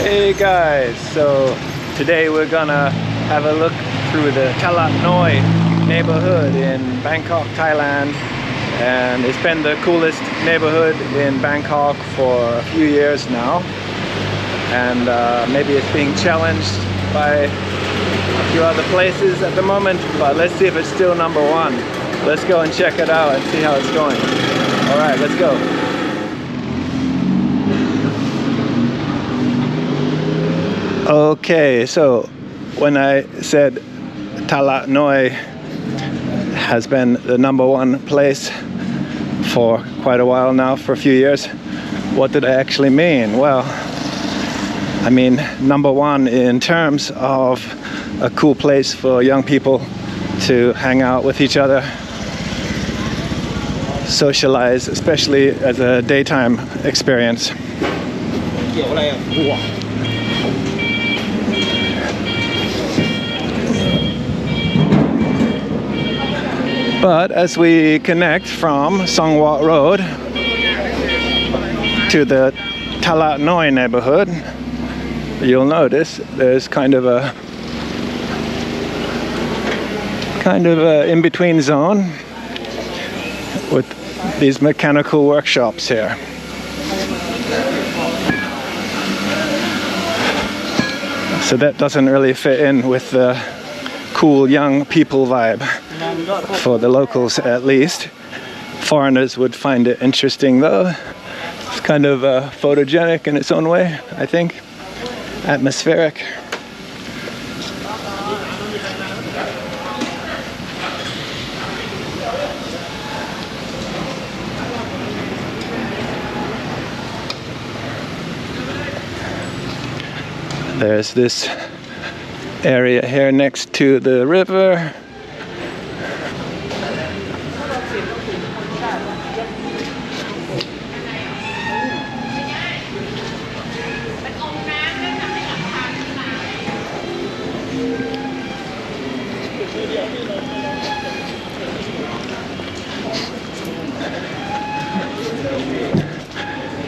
Hey guys, so today we're gonna have a look through the Talat Noi neighborhood in Bangkok, Thailand, and it's been the coolest neighborhood in Bangkok for a few years now, and maybe it's being challenged by a few other places at the moment, but let's see if it's still number one. Let's go and check it out and see how it's going. Alright, let's go. Okay, so when I said Talat Noi has been the number one place for quite a while now, for a few years, what did I actually mean? Well, I mean number one in terms of a cool place for young people to hang out with each other, socialize, especially as a daytime experience. But as we connect from Songwat Road to the Talat Noi neighborhood, you'll notice there's kind of a in-between zone with these mechanical workshops here. So that doesn't really fit in with the cool young people vibe. For the locals at least. Foreigners would find it interesting though. It's kind of photogenic in its own way, I think. Atmospheric. There's this area here next to the river.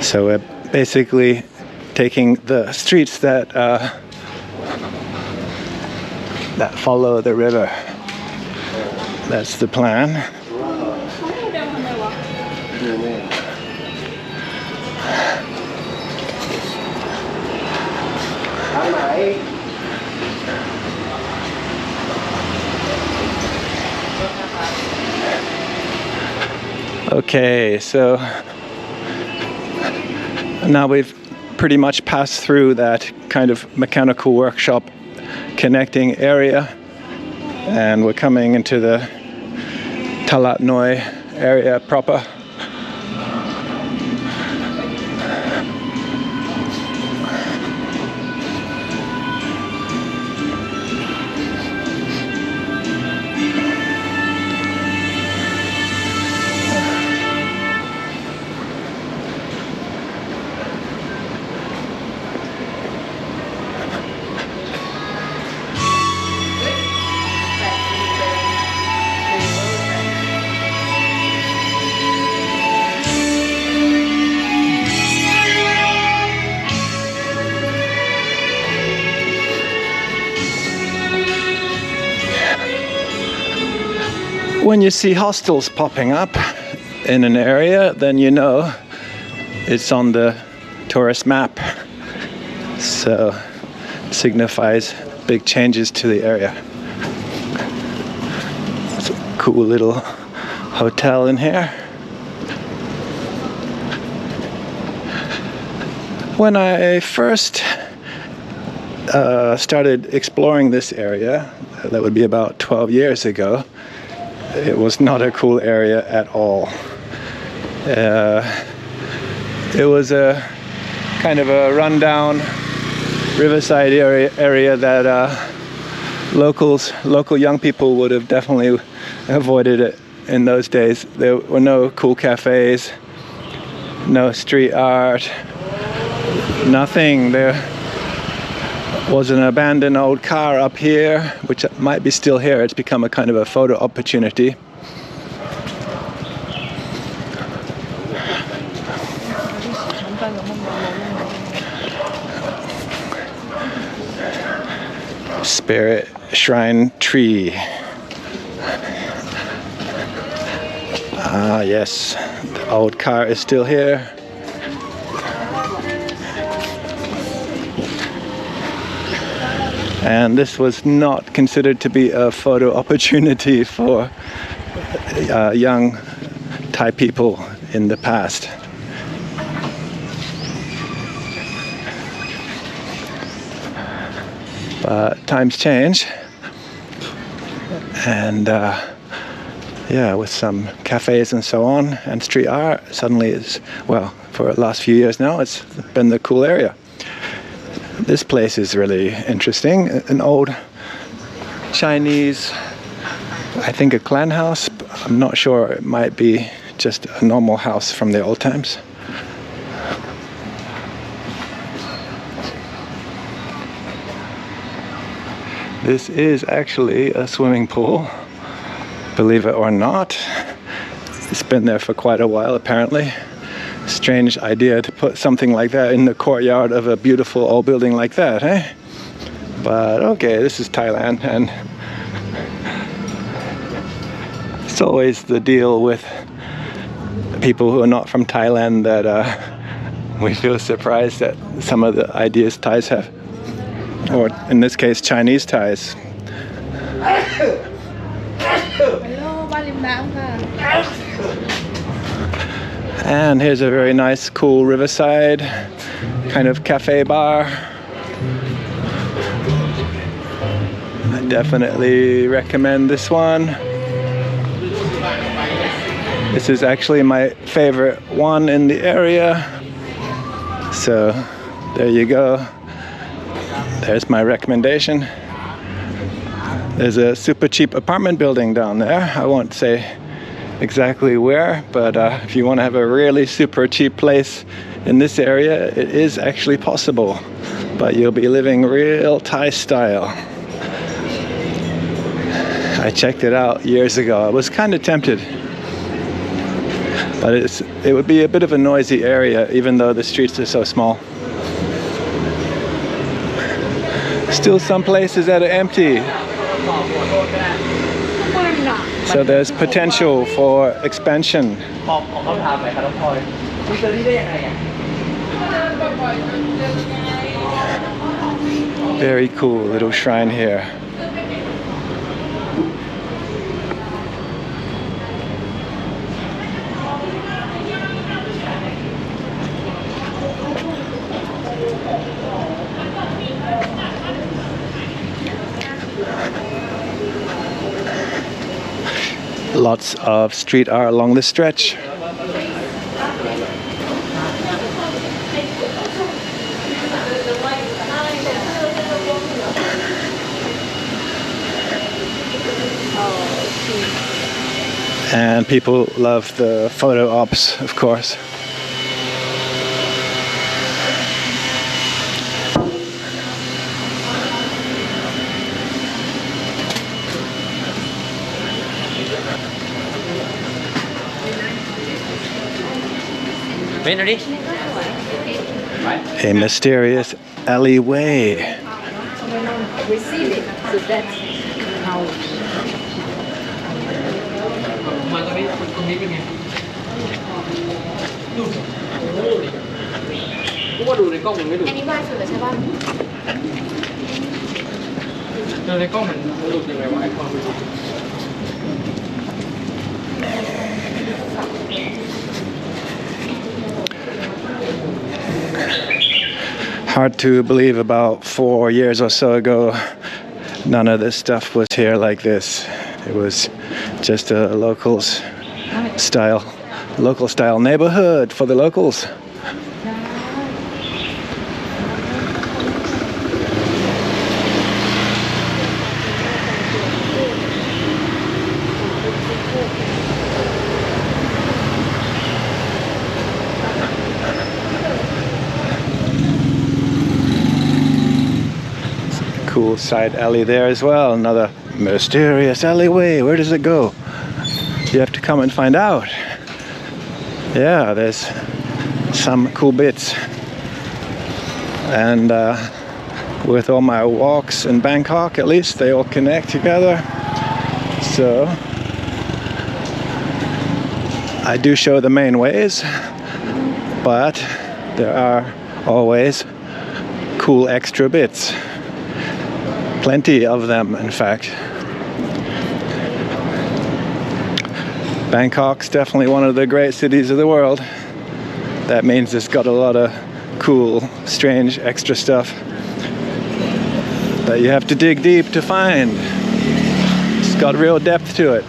So we're basically taking the streets that follow the river. That's the plan. Okay, so now we've pretty much passed through that kind of mechanical workshop connecting area, and we're coming into the Talad Noi area proper. When you see hostels popping up in an area, then you know it's on the tourist map. So it signifies big changes to the area. It's a cool little hotel in here. When I first started exploring this area, that would be about 12 years ago, it was not a cool area at all. It was a kind of a rundown riverside area that local young people would have definitely avoided it in those days. There were no cool cafes, no street art, nothing. There was an abandoned old car up here, which might be still here. It's become a kind of a photo opportunity. Spirit Shrine Tree. Ah, yes, the old car is still here. And this was not considered to be a photo opportunity for young Thai people in the past. But times change, and yeah, with some cafes and so on and street art, suddenly it's, well, for the last few years now, it's been the cool area. This place is really interesting. An old Chinese, I think a clan house. I'm not sure, it might be just a normal house from the old times. This is actually a swimming pool, believe it or not. It's been there for quite a while apparently. Strange idea to put something like that in the courtyard of a beautiful old building like that, eh? But okay, this is Thailand, and it's always the deal with people who are not from Thailand that we feel surprised at some of the ideas Thais have. Or in this case, Chinese Thais. And here's a very nice, cool riverside kind of cafe bar. I definitely recommend this one. This is actually my favorite one in the area. So there you go. There's my recommendation. There's a super cheap apartment building down there. I won't say exactly where, but if you want to have a really super cheap place in this area, it is actually possible. But you'll be living real Thai style. I checked it out years ago. I was kind of tempted. But it would be a bit of a noisy area, even though the streets are so small. Still some places that are empty. So there's potential for expansion. Very cool little shrine here. Lots of street art along this stretch. And people love the photo ops, of course. A mysterious alleyway. Receive it, so that's how. Hard to believe about 4 years or so ago, none of this stuff was here like this. It was just a local style neighborhood for the locals. Cool side alley there as well. Another mysterious alleyway. Where does it go? You have to come and find out. Yeah, there's some cool bits. And with all my walks in Bangkok. At least they all connect together. So I do show the main ways, but there are always cool extra bits. Plenty of them, in fact. Bangkok's definitely one of the great cities of the world. That means it's got a lot of cool, strange, extra stuff that you have to dig deep to find. It's got real depth to it.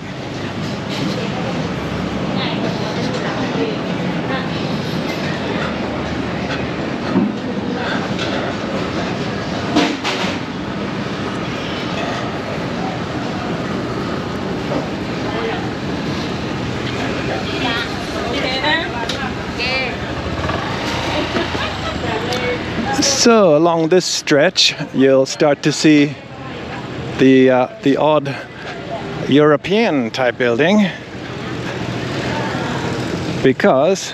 So along this stretch, you'll start to see the odd European type building, because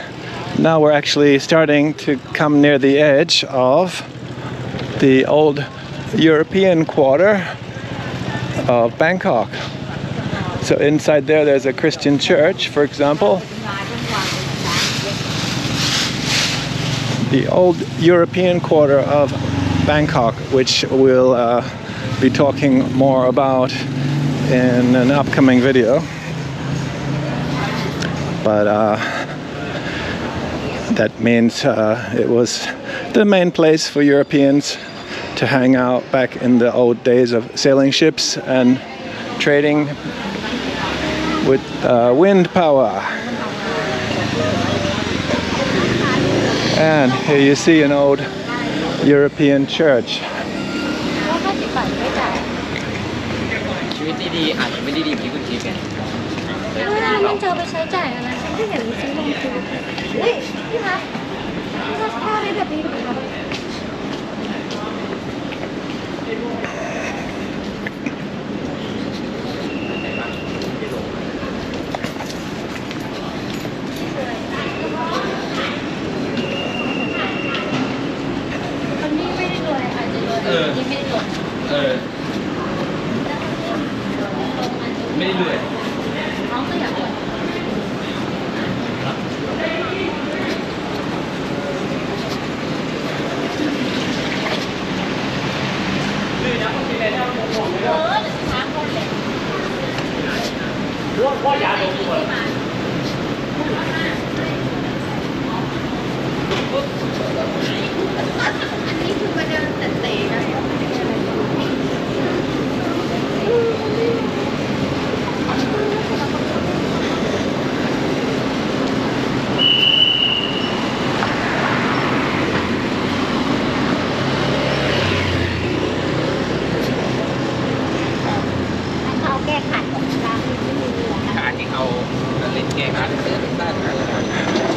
now we're actually starting to come near the edge of the old European quarter of Bangkok. So inside there's a Christian church, for example. The old European quarter of Bangkok, which we'll be talking more about in an upcoming video. But that means it was the main place for Europeans to hang out back in the old days of sailing ships and trading with wind power. And here you see an old European church. ชีวิตดีๆอาจจะไม่ได้ดีที่คุณคิดไง เวลามันเจอไปใช้จ่ายอะไรฉันก็เห็นซื้อลงทุนเฮ้ยพี่คะข้าวได้แบบนี้ถูกไหมคะไม่ได้รวย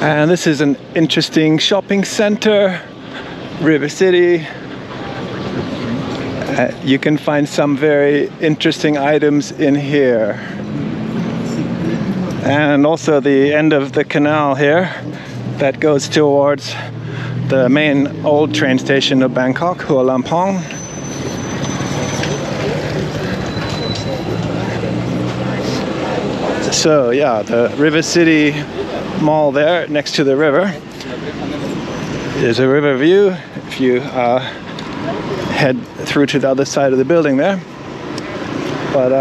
And this is an interesting shopping center, River City. You can find some very interesting items in here. And also the end of the canal here that goes towards the main old train station of Bangkok, Hua Lamphong. So yeah, the River City Mall there next to the river. There's a river view if you head through to the other side of the building there. But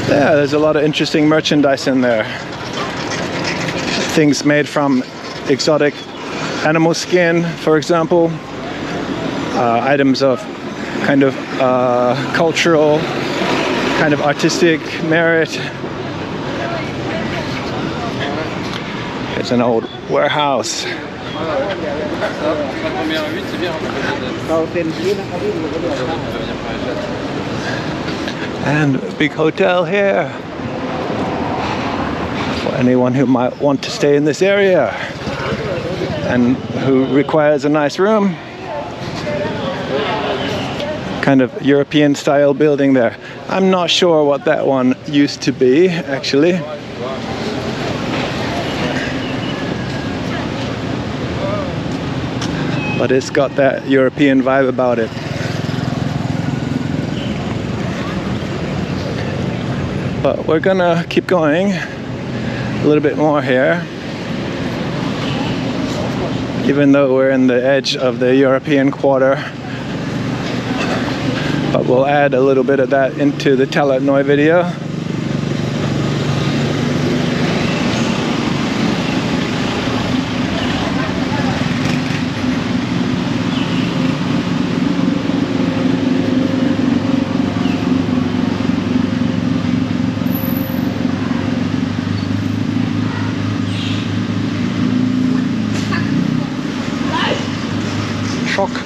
yeah, there's a lot of interesting merchandise in there. Things made from exotic animal skin, for example. Items of kind of cultural, kind of artistic merit. It's an old warehouse. And a big hotel here for anyone who might want to stay in this area and who requires a nice room. Kind of European style building there. I'm not sure what that one used to be actually. but it's got that European vibe about it. But we're gonna keep going a little bit more here, even though we're in the edge of the European quarter. But we'll add a little bit of that into the Talat Noi video.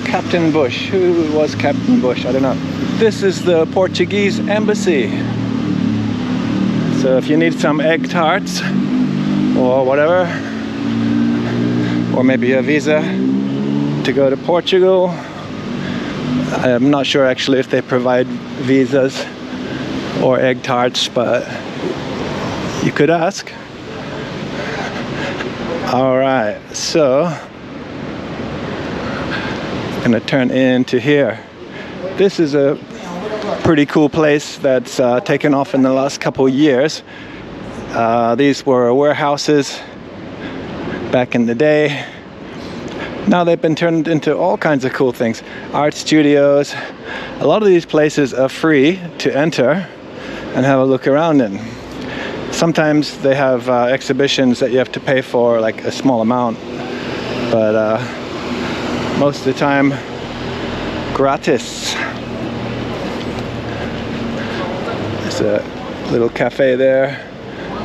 Captain Bush. Who was Captain Bush? I don't know. This is the Portuguese embassy. So if you need some egg tarts or whatever, or maybe a visa to go to Portugal, I'm not sure actually if they provide visas or egg tarts, but you could ask. All right, so gonna turn into here. This is a pretty cool place that's taken off in the last couple years. These were warehouses back in the day. Now they've been turned into all kinds of cool things. Art studios. A lot of these places are free to enter and have a look around in. Sometimes they have exhibitions that you have to pay for, like a small amount, but most of the time, gratis. There's a little cafe there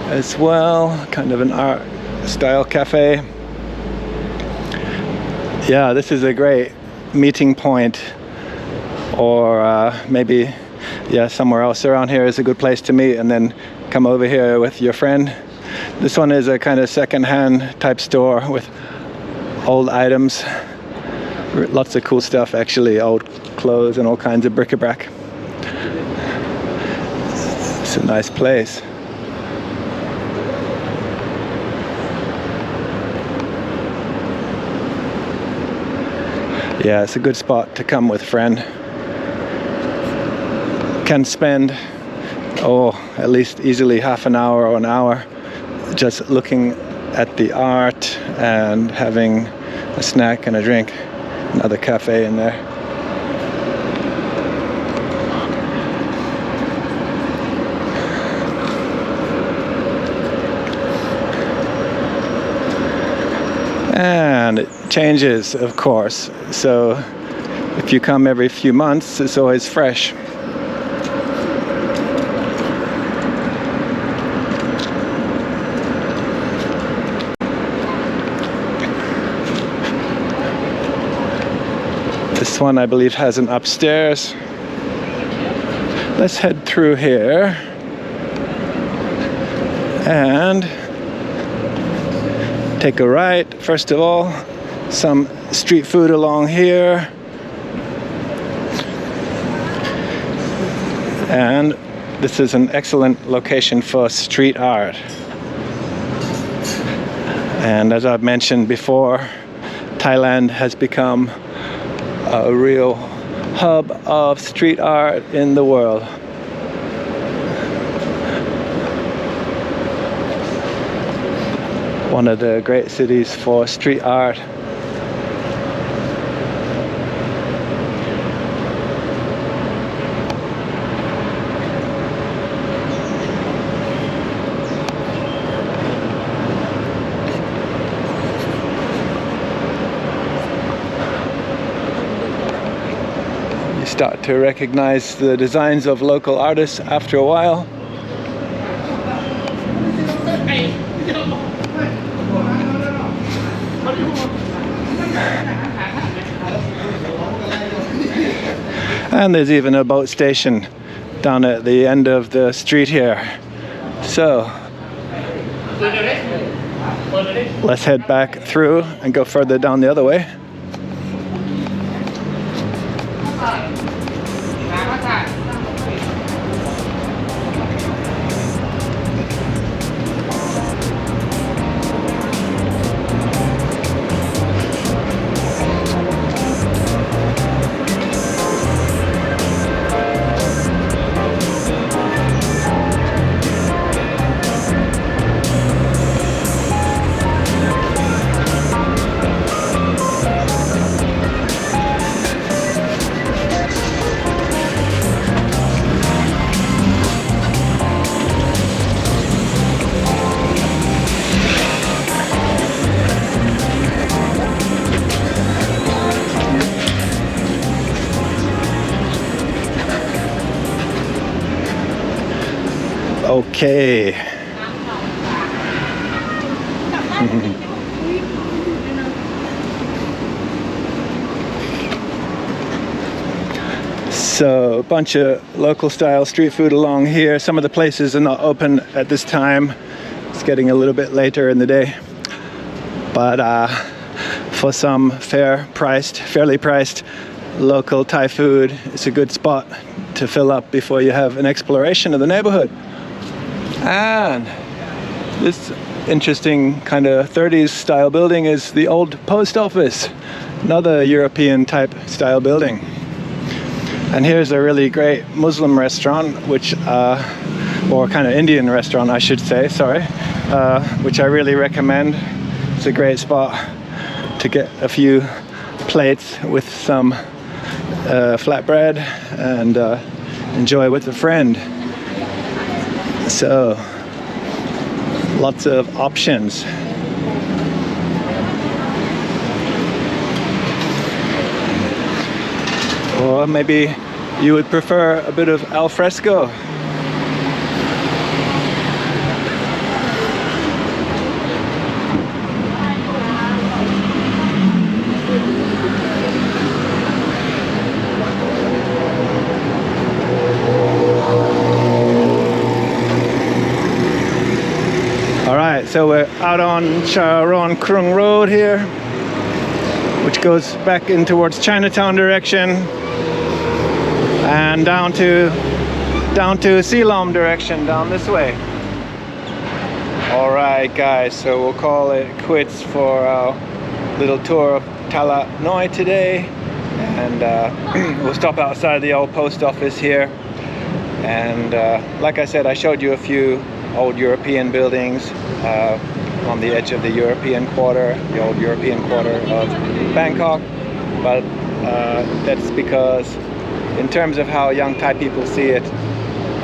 as well, kind of an art style cafe. Yeah, this is a great meeting point, or maybe, yeah, somewhere else around here is a good place to meet and then come over here with your friend. This one is a kind of second-hand type store with old items. Lots of cool stuff, actually, old clothes and all kinds of bric-a-brac. It's a nice place. Yeah, it's a good spot to come with a friend. Can spend, at least easily half an hour or an hour just looking at the art and having a snack and a drink. Another cafe in there. And it changes, of course. So if you come every few months, it's always fresh. This one, I believe, has an upstairs. Let's head through here and take a right. First of all, some street food along here. And this is an excellent location for street art. And as I've mentioned before, Thailand has become a real hub of street art in the world. One of the great cities for street art. Start to recognize the designs of local artists after a while. And there's even a boat station down at the end of the street here. So let's head back through and go further down the other way. Okay. So a bunch of local style street food along here. Some of the places are not open at this time. It's getting a little bit later in the day. But for some fairly priced local Thai food, it's a good spot to fill up before you have an exploration of the neighborhood. And this interesting kind of 30s style building is the old post office, another European type style building. And here's a really great Muslim restaurant, which or kind of Indian restaurant I should say, sorry, which I really recommend. It's a great spot to get a few plates with some flatbread and enjoy with a friend. So lots of options. Or maybe you would prefer a bit of al fresco. Alright, so we're out on Chao Krung Road here, which goes back in towards Chinatown direction and down to Silom direction down this way. Alright guys, so we'll call it quits for our little tour of Talat Noi today, and we'll stop outside the old post office here. And like I said, I showed you a few old European buildings on the edge of the European Quarter, the old European Quarter of Bangkok. But that's because in terms of how young Thai people see it,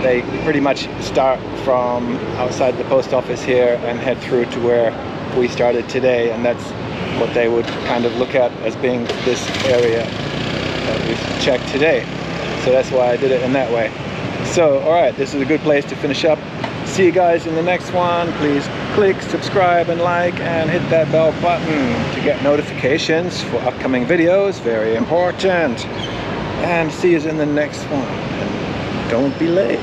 they pretty much start from outside the post office here and head through to where we started today, and that's what they would kind of look at as being this area that we checked today. So that's why I did it in that way. So alright, this is a good place to finish up. See you guys in the next one. Please click subscribe and like and hit that bell button to get notifications for upcoming videos, very important. And see you in the next one. And don't be late.